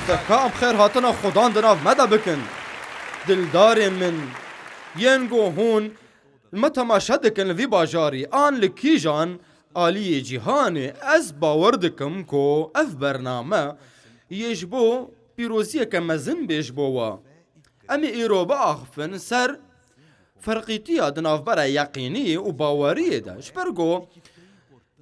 دکام خیر هاتنا خدان دناف مدا بکن دلدار من ینگو هون متماشا دکن وی باجاری آن لکیجان آلی جیهان از باور دکم کو اف برنامه یجبو پیروزی که مزن بیجبوه امی ایرو با آخفن سر فرقیتیا دناف برای یقینی و باوریه ده شپرگو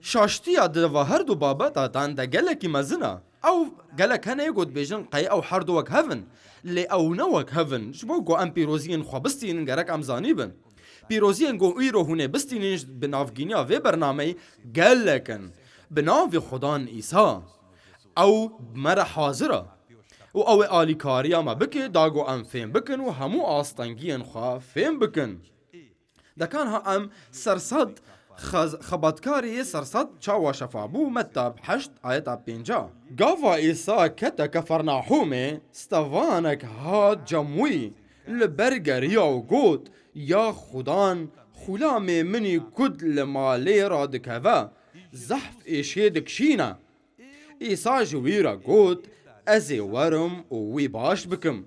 شاشتیا دوا هر دو بابتا دان ده گلکی مزنه او گلک هنه گود بیجن قی او هر دو وک هفن لی او نوک هفن شبو گو ام پیروزین خوابستین گرک امزانی بن پیروزین گو ایرو هونه بستینش بنافگینیا و برنامه گلکن بناف خدان ایسا او مر حاضره و او آلیکاریا ما بکه داگو ام فهم بکن و همو آستانگین خواه فهم بکن دکان ها ام سرصد خباتکاری سرصد چاوا شفابو متاب 8 آیتا 50 گاوا ایسا کتا کفرناحومه ستوانک ها جموی لبرگریا و گوت یا خدان خلام منی کد لمالی را دکوه زحف ایشه دکشینا ایسا جویرا گوت ازی ورم و وی باش بکم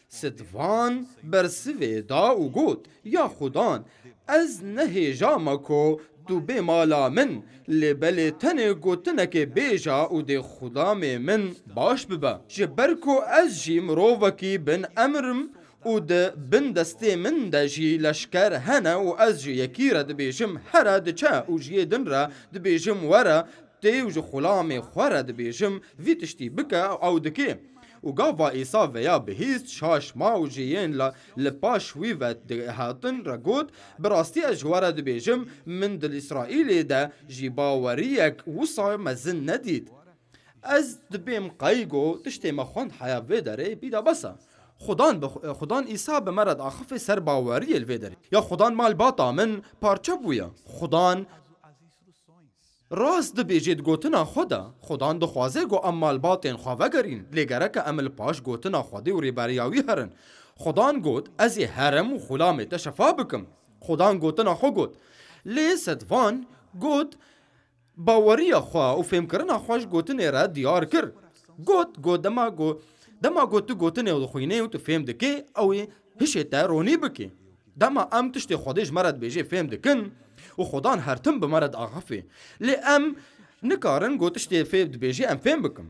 ستوان برسوی دا و گوت یا خدان از نهیجا مکو تو بی مالا من لبلی تنه گوتنک بیجا و دی خدام من باش ببا جبرکو از جی مرووکی بن امرم و ده بن دسته من ده جی لشکر هنه و از جی یکی را ده بیجم هره ده چه و جی دن را ده بیجم وره تیو جو خلام خوره ده بیجم وی تشتی بکه او دکه و گاوا ایسا ویا بهیست شاش ما و جیین لپاش وی و هاتن را گود براستی اجواره ده بیجم من دل اسرائیلی ده جی باوریک وصا مزن ندید از دبیم قایگو تشتی مخوند حیاوه داره بیدا بسا خدان ایسا به مرد آخف سر باوری الوی داره یا خدان مال باتا من پارچه بویا خدان راست بیجید گوتنا خدا خدان دخوازه گو امال باتین خواهه گرین لیگره که امل پاش گوتنا خودی و ریبریاوی هرن خدان گوت ازی هرم و خلامه تشفا بکم خدان گوتنا خو گوت لی ستوان گوت باوری خواه و فهم کرنا خوش گوتنی را دیار کر گوت دما گوت تو گوتنی و خوینه و تو فهم دکی اوی هشه تا رونی بکی دما ام تشتی خودش مرد بیجی فهم دکن و خدان هر تم بمرد آخفه لی ام نکارن گو تشتی فهم بیجی ام فهم بکم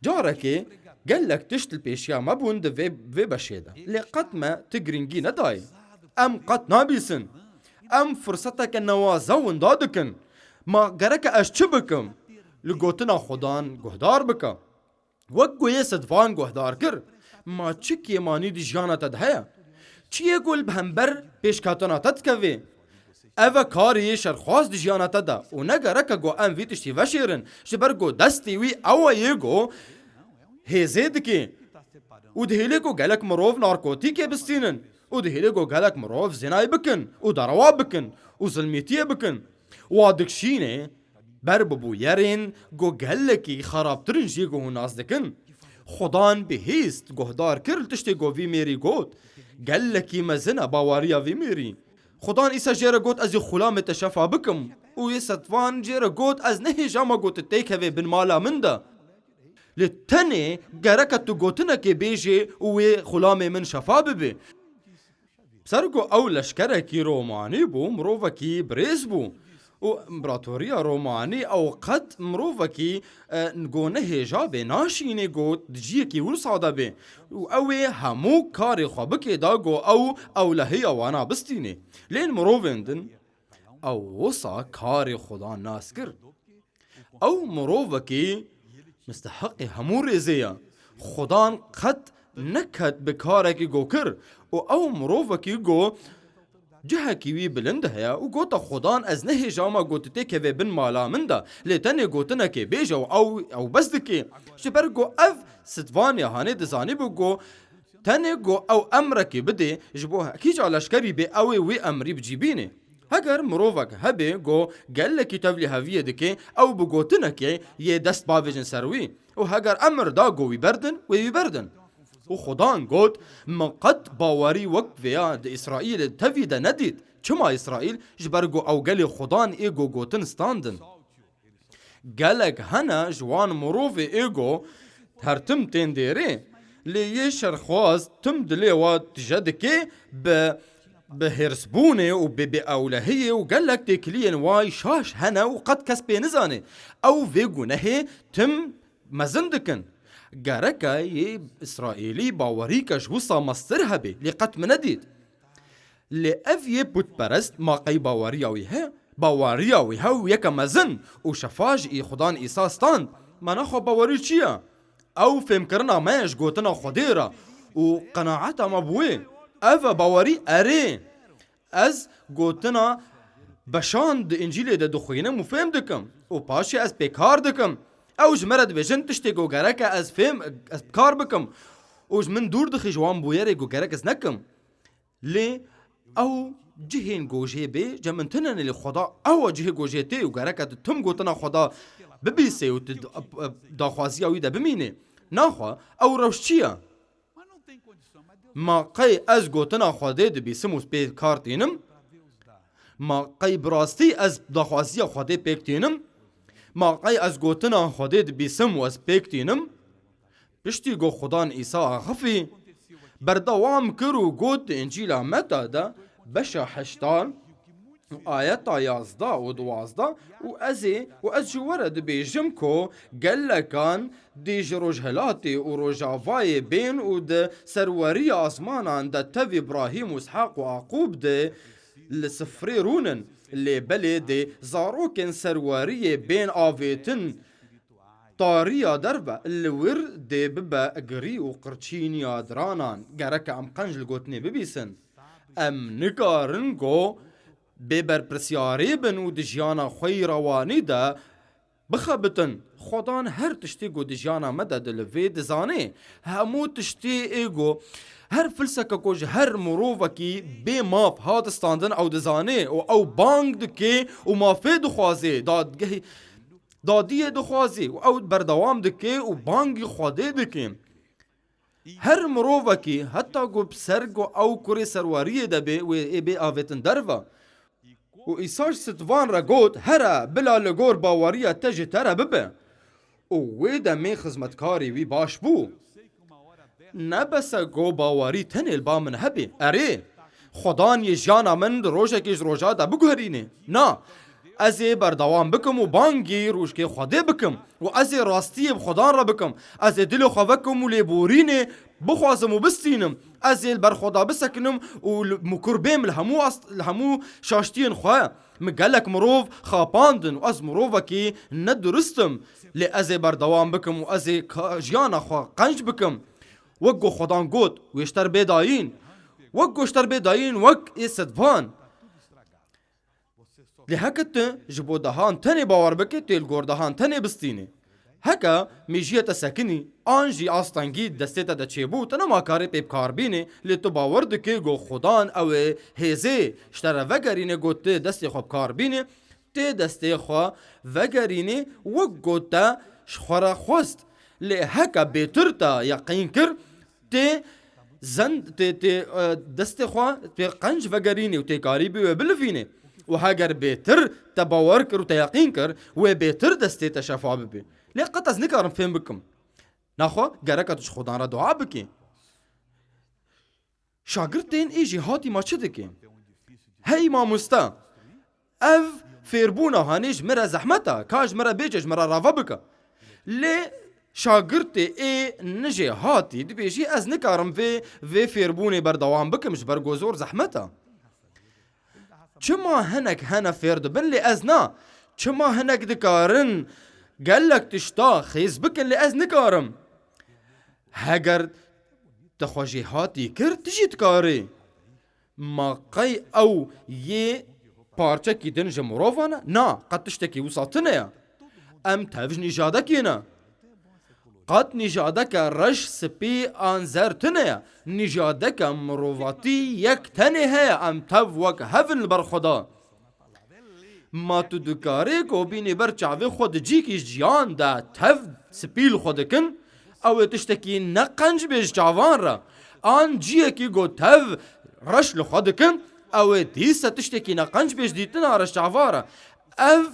جاره که گلک تشت الپیشیا مبون ده وی بشیده لی قط ما تگرینگی ندای ام قط نابیسن ام فرصتا که نوازون دادکن ما گرک اش چه بکم لگوتنا خدان گهدار بکم وک گوی صدفان گهدار کر ما چه که مانی دی جانا تدهیا چیه گل بهمبر پیشکاتنا تدکوی اوه کاری شرخواز دی جانا تدا و نگرک گو ام وی تشتی وشیرن شبر گو دستی وی اوه یه گو هیزه دکی و دهیلی گو گلک مروف نارکوتیکی بستینن و دهیلی گو گلک مروف زنای بکن و دروا بکن و ظلمیتی بکن و دکشینه بر ببو یرین گو گلکی خرابترین جی گو ناز دکن خدان بهیست گهدار کرل تشتی گو وی میری گوت گلکی مزنه باواریا وی میری خدان ایسا جیره گوت از خلام تشفا بکم و ایستوان جیره گوت از نهی جاما گوت تیکوی بن مالا منده لتنه گرکت تو گوتنه که بیجی و خلام من شفا ببی سرگو او لشکره کی رومانی بو مروفه کی بریز بو و امپراتوریا رومانی او قد مروفه کی گو نهی جابه ناشینه گوت دجیه کی ورساده بی و اوی همو کاری خوابکی دا گو او لحی وانا بستینه لین مروفندن او وصا کاری خدا ناس کرد او مروفه کی مستحق همو ریزیه خدان قد نکد بکاره کی گو کر و او مروفه کی گو جهه کیوی بلنده هیا و گوتا خدان از نهی جاما گوتته که بن مالا منده لیتنی گوتنه که بیجه او بس دکی شبر گو اف ستوانی هانه دزانی بگو تنی گو او امره که بده جبو کیج آلشکری بی اوی وی امری بجیبینه اگر مروفک هبه گو گل کی تبلی هویه دکی او بگوتنه که یه دست باویجن سروی و اگر امر دا گو وی بردن و خدان گوت من قد باوری وقت ویا د اسرائیل تفیده ندید چما اسرائیل جبرگو او گل خدان ایگو گوتن ستاندن گلک هنه جوان مروف ایگو هر تم تین دیری لی شرخواز تم دلی و تجدکی به هرسبونه و به اولهیه و قال لك تكلين واي شاش هنا وقد كسبي نزاني او في گونه تم مزندكن قاركا ي اسرائيلي باوريكا جوصا مصر هبي لقد منديد لأفيه بوت برست ما قي باورياوي هاو يكا مزن وشفاج اي خدان ايسا ستاند ما نخو باوري چيا او فهم کرنا ماش گوتنا خديرا وقناعتا مبوي افا باوري اري از گوتنا بشاند انجيل ده دخوينم وفهم دكم وباشي از بكار دكم اوج مرد بجن تشتي گو گرك از فهم از بكار بكم اوج من دور دخي جوان بويري گو گرك از نكم لي او جهين گوجه بي جمنتنن اللي خدا او جه گوجه تي وگرك تم گوتنا خدا ببيسي و داخوازي اوي ده بمينه ناخوا او روشچيا ما قي از گوتنا خدا ده بيسموس بي كارتينم ما قي براستي از داخوازي خدا بيكتينم ما قي از گوتنا خدا ده بيسموس بيكتينم بشتي گو خدان عيسى خفي بردوام کرو گوت انجيلا متى ده بشا حشتان آياتا 11 و 12 و از ورد بيجمكو قال كان ديج رجهلاتي و رجافاي بين و ده سروري اسمانا ده تفي ابراهيم و اسحاق و عقوب ده لسفري رونن اللي بلي ده زاروكن سروري بين آفيتن طاريا دربة اللي ور ده ببا اقري و قرچينيا درانان قارك ام قنجل قوتني ببيسن ام نقارنگو ببر پرسیاری بن و دجیانا خوی روانی ده بخبتن خودان هر تشتی گو دجیانا مده دلوی دزانه همو تشتی ایگو هر فلسکه کج هر مروفه کی بی ماف هاد استاندن او دزانه او بانگ دکی و مافه دخوازه دادیه دخوازه و او بردوام دکی و بانگی خواده دکی هر مروفه کی حتی گو بسرگو او کری سرواریه ده بی آویتن درفه و ایساش ستوان را گوت هره بلا لگور باوریه تجی تره ببه و ویده می خزمتکاری وی باش بو نبسه گو باوری تنیل با من هبی اره خدان یه جانا من روشه کش روژا ده بگوهرینه نا ازی بردوام بکم و بانگی روش که خوده بکم و ازی راستی بخدان را بکم ازی دل خوابکم و لیبورینه بخوازم و بستینم ازی بر خدا بسکنم و مکربیم الهمو شاشتین خواه مگلک مروف خاپاندن و از مروفه کی ندرستم لی ازی بردوام بکم و ازی جیانا خواه قنج بکم وگو خدان گوت ویشتر بیداین وگو اشتر بیداین وگ ایستوان لهكت جبو دهان تاني باور بكي تيل گور دهان تاني بستيني هكا ميجيتا ساكني آنجي آستانگي دستيتا دا چيبو تنا ما كاري بيب كاربيني لتو باور دكي گو خدان او هيزي اشترا وگريني گو تي دستي خوب كاربيني تي دستي خوا وگريني وگو تا شخورا خوست لهكا بيترتا يقين كر تي زند تي دستي خوا تي قنج وگريني و تي كاريبي وبلفيني و هاگر بهتر تباور کر و تیقین کر و بهتر دستی تشفا ببی لی قط از نکارم فهم بکم نخوا گرکا توش خودان را دعا بکی شاگرد تین ایجی هاتی ما چه دکی هی ما مستا اف فیربونا هانیج مرا زحمتا کاج مرا بیجش مرا راوا بکا لی شاگرد ای نجی هاتی دی بیجی از نکارم وی فیربونی بردوام بکمش برگوزور زحمتا چما هنك هنا فرد بن لي ازنا چما هنك دكارن قالك تشتا خيز بكن لي از نكارم هاگر تخوجي هاتي كر تجي تكاري ما قي او يه پارچه کی دن جمروفانا نا قد تشتكي وساطنا ام تفج نجادكينا قد نجادك رش سبي انزرتنا نجادك مروفاتي يك تنها ام تفوك هفن برخدا ما تدكاري کو بيني برچاوي خود جي کی جيان دا تف سبيل خودكن او تشتكي نقنج بيج جاوان را ان جي کی گو تف رش لخودكن او ديسا تشتكي نقنج بيج ديتنا رش جاوارا اف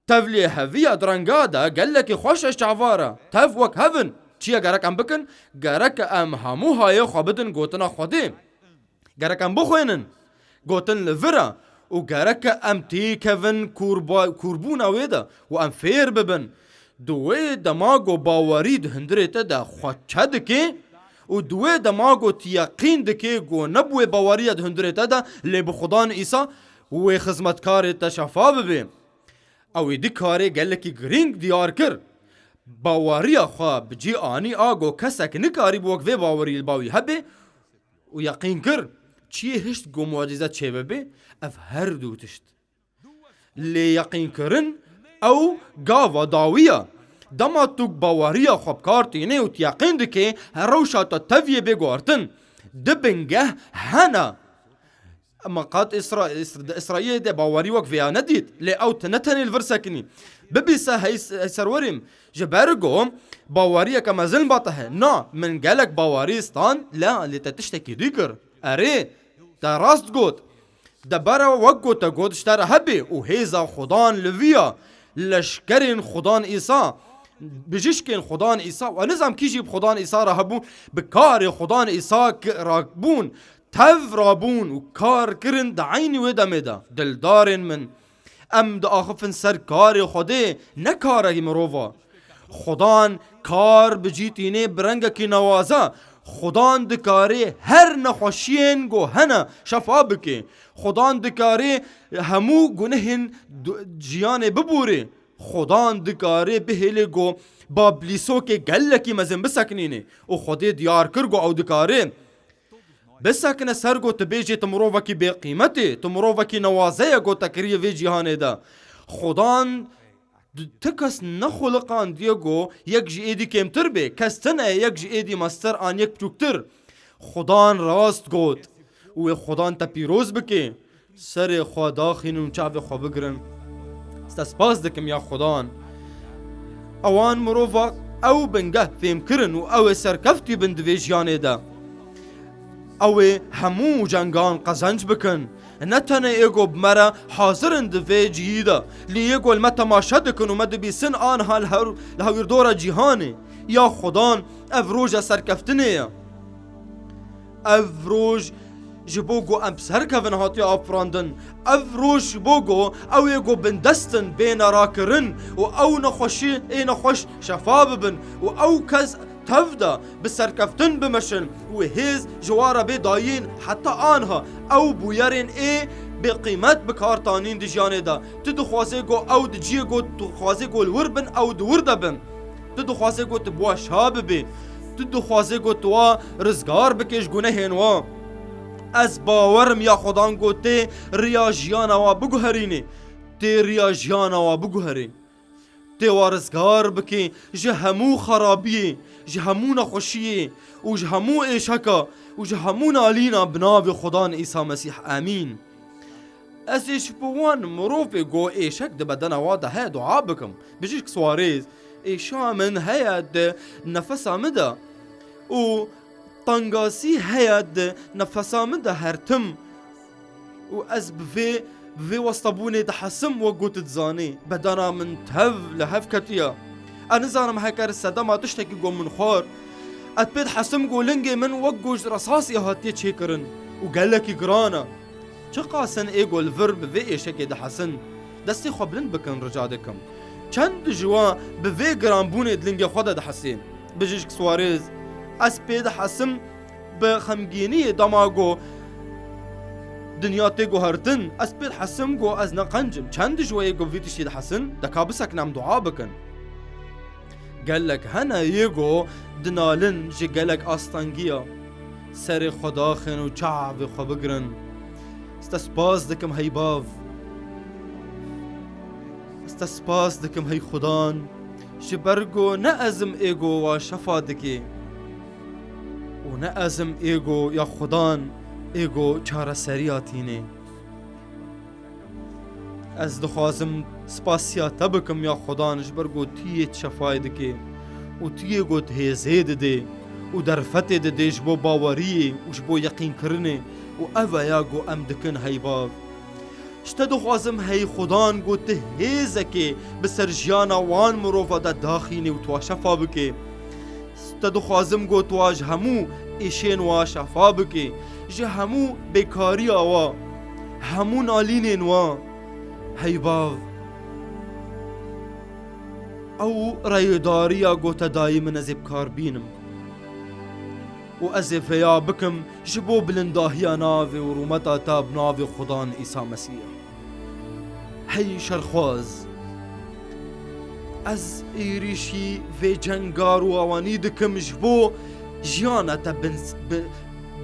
تف لي هفيا درنگادا گلکی خوشش چاوارا تف وک هفن چیه گرک ام بکن گرک ام همو های خوابدن گوتنا خوده گرک ام بخوینن گوتن لورا و گرک ام تی کون کوربونا ویدا و ام فیر ببن دوی دماغو باوری ده هندرته ده خوچه دکی و دوی دماغو تیقین دکی گو نبوی باوری ده هندرته ده لی بخدان ایسا و خزمتکار تشفا ببی او دی کاری گلکی گرینگ دیار کر باوری خواه بجی آنی آگو کسک نکاری بوک و باوری باوی هبی و یقین کر چیه هشت گو معجزت چه ببی اف هر دو تشت لی یقین کرن او گاوا داویه دما توک باوری خواب کارتینه و تیقین دکه هروشا تا تویه بگوارتن دبنگه هنه اما قاد اسرائیل ده باوری وک ویا ندید لی او تنتنی الورسکنی ببیسا هی سروریم جبرگو باوری که مزل باته نا من گلک باوری استان لا لی تتشتکی دیگر اره دا راست گوت دا برا وگو تا گوتشتر هبی و هیزا خدان لویا لشکرین خدان ایسا بجشکین خدان ایسا و نظام کیجی بخدان ایسا را هبون بکار خدان ایسا راکبون تف رابون و کار کرن دا عینی و دمه دا دلدارن من ام دا آخفن سر کار خوده نکاره مروفا خدان کار بجیتینه برنگ کی نوازا خدان دکاره هر نخوشین گو هنه شفا بکه خدان دکاره همو گنهن جیان ببوره خدان دکاره بهله گو بابلیسو که گلکی مزن بسکنینه و خوده دیار کرگو او دکاره بسکنه سر گو تبیجه تمروفا کی بی قیمته تمروفا کی نوازه گو تکریه وی جیانه دا خدان تکس نخلقان دیگو یک جی ایدی کمتر به کستنه یک جی ایدی مستر آن یک چوکتر خدان راست گود و خدان تا پیروز بکه سر خدا خینون چاو خوا بگرن استسپاس دکم یا خدان اوان مروفا او بنگه فهم کرن و او سرکفتی بندوی جیانه دا او همو جنگان قزنج بکن نتنه ایگو بمرا حاضرن دوی جیده لی ایگو المتماشا دکن و مد بیسن آنها لهویر دور جیهانه یا خدان افروج سرکفتنه افروج جبوگو ام سرکفن هاتی آفراندن افروج جبوگو او ایگو بندستن بین راکرن و او نخوشی ای نخوش شفا ببن و او کس تفدا بسرکفتن بمشن و هیز جوارا بی داین حتی آنها او بویرین ای بقیمت بکارتانین دی جانه دا تدو خواسته گو او دی جیه گو خواسته گو الور بن او دور دا بن تدو خواسته گو تبوا شاب بی تدو خواسته گو توا رزگار بکش گونه هنوا از باورم یا خدان گو تی ریاجیانا و بگوهرینی تی ریاجیانا و بگوهرین تی وارزگار بکی جهمو خرابیه جهمو نخوشیه و جهمو ایشکا و جهمو نالینا بناو خدان عیسی مسیح آمین از ایش بوان مروف گو ایشک ده بدن واده های دعا بکم بجیش سواریز ایشا من هید نفس آمده و تنگاسی هید نفس آمده هرتم و از بفي وسطبوني دحسم وقوت تزاني بدنا من تهف لهف كتيا انا زانم هكر السدما تشتكي قوم من خور اتبيد حسم قولنجي من وقوج رصاصي هاتي تشيكرن وقال لك قرانا چقاسن ايقو الفرب في ايشكي دحسن دستي خبلن بكن رجادكم چند جوا بفي قرانبوني دلنجي خودا دحسين بجيشك سواريز اس بيد حسم بخمگيني دماغو دنیا تيگو هرتن اس بيد حسم گو از نقنجم چند جوا يگو فيتش يد حسن دكابسك نام دعا بكن قال لك هنا يگو دنالن جي قال لك استانگيا سر خدا خن و چاو خو بگرن استسپاس دکم هی باو استسپاس دکم هی خدان شبرگو نه ازم ایگو و شفا دکی و نه ازم ایگو یا خدان ایگو چاره سریاتینه از دخوازم سپاسیاتا بکم یا خدان شبرگو تیت شفای دکی و تیگو تهزید ده و درفت ده جبو باوریه و جبو یقین کرنه و اوه یاگو ام دکن هی باو شتا دخوازم هی خدان گوته هیزکی بسر جیانا وان مروفا دا داخینی و توا شفا بکی شتا دخوازم گوت واج همو ایشین وا شفا بکی جه همو بیکاری آوا همو نالینین وا هی باو او رایداریا گوته دایم نزیب کار بینم و از فیا بکم جبو بلنداهیا ناوی و رومتا تاب ناوی خدان عیسی مسیح هی شرخواز از ایریشی و جنگار و آوانی دکم جبو جیانا تا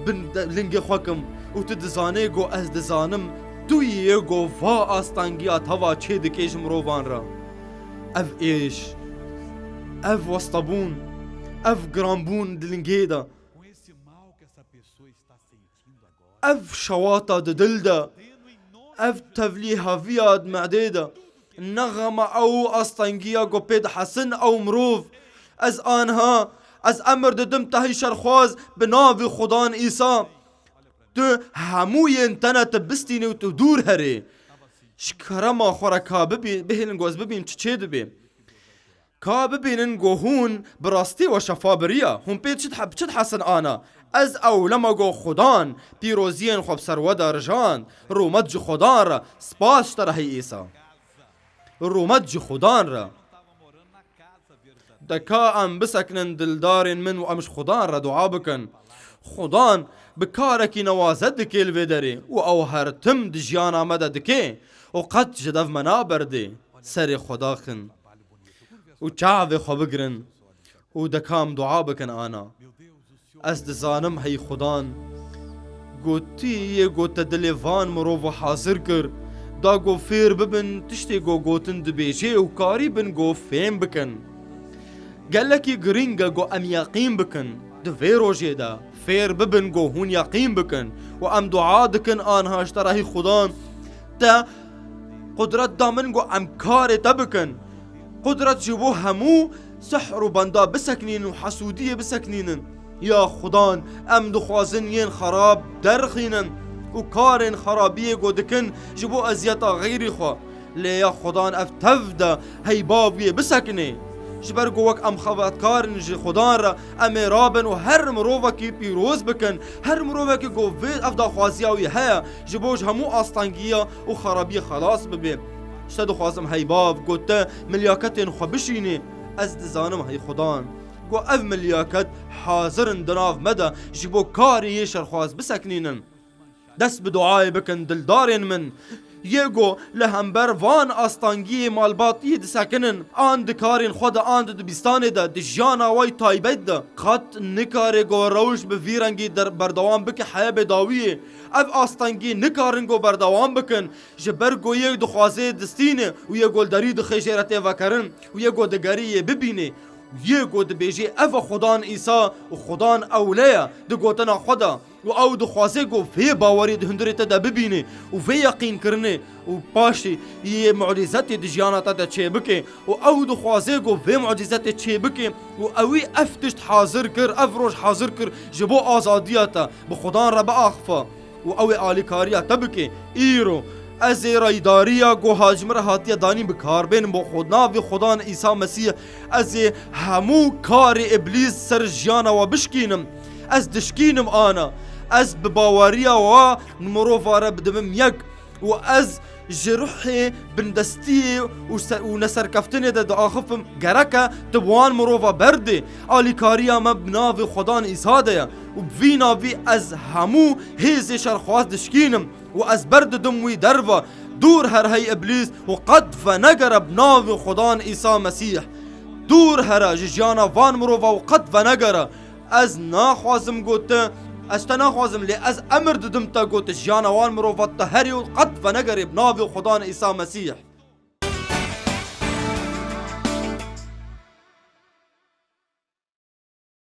بن لنگ خوکم و تدزانه گو از دزانم توی گو وا آستانگیا توا چه دکیش مروان را اف ایش اف وسطبون اف گرامبون دلنگی دا اف شواطة دلدا اف تفليها فياد معديدا نغمة او اسطنجيا قبيد حسن او مروف از آنها از امر ددم تهي شرخواز بناوي خدان عيسى تو هموی انتنت بستيني و تدور هري شكرما خورا كاببي بهلن گوز ببين چه دبي كاببينن گوهون براستي و شفابريا هم بيت چد حسن آنا از او لما گو خدان پیروزین خوب سرودا رجان رومت جو خدان را سپاس ترهی ایسا رومت جو خدان را دکا ام بسکنن دلدارین من و امش خدان را دعا بکن خدان بکارکی نوازد دکیل ویداری و او هر تم دجیان آمده دکی و قد جدف منابر دی سر خدا خن و چاوی خوب گرن و دکام دعا بکن آنا از دزانم هی خدان گوتی گوت دلیوان مروو حاضر کر دا گو فیر ببن تشتی گوتن دبیجه و کاری بن گو فیم بکن گلکی گرینگا گو ام یقین بکن دوی روژه دا فیر ببن گو هون یقین بکن و ام دعا دکن آنهاش ترهی خدان تا قدرت دامن گو ام کار تا بکن قدرت جبو همو سحر و بندا بسکنین و حسودیه بسکنین یا خدان ام دخوازن ین خراب درخینن و کارن خرابیه گو دکن جبو ازیتا غیری خوا لیا خدان اف تفده هی بابیه بسکنه جبر گوک ام خوات کارن جی خدان را ام رابن و هر مروفا کی پیروز بکن هر مروفا کی گو وید اف دا خوازیاوی هیا جبوش همو آستانگیه و خرابیه خلاص ببین شتا دخوازم هی باب گوته ملیاکتین خوا بشینه از دزانم هی خدان گو اف ملیاکت حاضرن دناف مده جبو کاری یشر خواز بسکنینن دست بدعای بکن دلدارین من یگو لهمبر وان آستانگی مالباطی دسکنن آن دکارین خود آن دبیستان ده دجانا وای تایبت ده خط نکاره گو روش بفیرنگی در بردوام بکن حیا بداویه اف آستانگی نکارن گو بردوام بکن جبر گو یک دخوازه دستینه و یگو داری دخیجرته وکرن و یگو دگریه ببینه یگو دبیجه اف خدان عیسی و خدان اولیا دگوتنا خدا و او دخوازه گو فی باوری دهندره تا ببینه و فی یقین کرنه و پاشی یه معجزت دجیانا تا چه بکه و او دخوازه گو فی معجزت چه بکه و اوی افتشت حاضر کر افروش حاضر کر جبو آزادیاتا بخدان را باخفا و اوی آلیکاریا تا بکه ایرو از رایداریا گو هاجمر هاتیا دانی بکار بین با خودنا و خدان عیسی مسیح از همو کار ابلیس سر جیانا و بشکینم از دشکینم آنا از بباوریا و مروفاره بدمم یک و از جروحي بندستي ونسر كفتني دا آخفم گرکه دوان مروفا برده آلی کاریا ما بناوی خدان ایساده و بوی ناوی از همو هیزی شرخواست دشکینم و از برد دموی دروا دور هر هی ابلیس و قد فنگر بناوی خدان عیسی مسیح دور هر جیانا وان مروفا و قد فنگر از ناخوازم گوته از تناخوازم لی از امر ددم تا گوته جیانا وان مروفا تهری و قد فنگر بناوی خدان عیسی مسیح